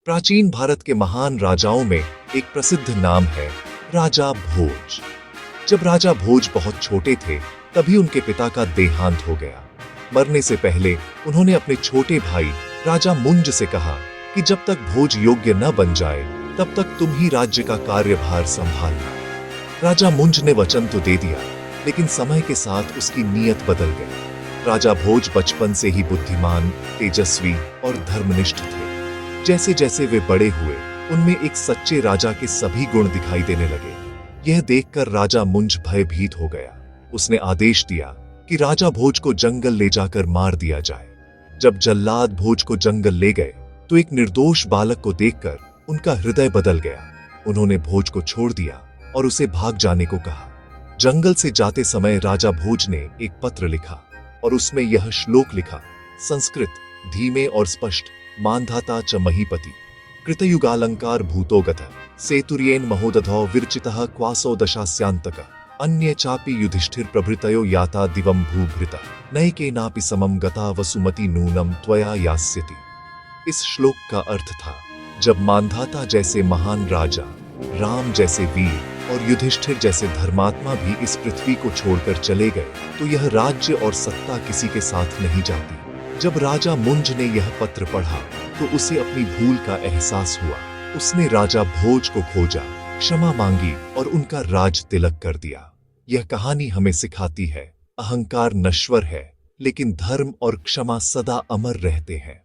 प्राचीन भारत के महान राजाओं में एक प्रसिद्ध नाम है राजा भोज। जब राजा भोज बहुत छोटे थे तभी उनके पिता का देहांत हो गया। मरने से पहले उन्होंने अपने छोटे भाई राजा मुंज से कहा कि जब तक भोज योग्य न बन जाए तब तक तुम ही राज्य का कार्यभार संभालना। राजा मुंज ने वचन तो दे दिया, लेकिन समय के साथ उसकी नीयत बदल गई। राजा भोज बचपन से ही बुद्धिमान, तेजस्वी और धर्मनिष्ठ थे। जैसे जैसे वे बड़े हुए उनमें एक सच्चे राजा के सभी गुण दिखाई देने लगे। यह देखकर राजा मुंज भयभीत हो गया। उसने आदेश दिया कि राजा भोज को जंगल ले जाकर मार दिया जाए। जब जल्लाद भोज को जंगल ले गए तो एक निर्दोष बालक को देखकर उनका हृदय बदल गया। उन्होंने भोज को छोड़ दिया और उसे भाग जाने को कहा। जंगल से जाते समय राजा भोज ने एक पत्र लिखा और उसमें यह श्लोक लिखा, संस्कृत धीमे और स्पष्ट, मानधाता च महीपति कृतयुगालंकार भूतोगत सेतुर्येन महोदधौ विरचितः क्वासो दशास्यांतक अन्ये चापि युधिष्ठिर प्रभृतयो याता दिवम भूभृता नैकेनापि समम गता वसुमति नूनम त्वया यास्यति। इस श्लोक का अर्थ था, जब मानधाता जैसे महान राजा, राम जैसे वीर और युधिष्ठिर जैसे धर्मात्मा भी इस पृथ्वी को छोड़कर चले गए तो यह राज्य और सत्ता किसी के साथ नहीं जाती। जब राजा मुंज ने यह पत्र पढ़ा तो उसे अपनी भूल का एहसास हुआ। उसने राजा भोज को खोजा, क्षमा मांगी और उनका राज तिलक कर दिया। यह कहानी हमें सिखाती है, अहंकार नश्वर है, लेकिन धर्म और क्षमा सदा अमर रहते हैं।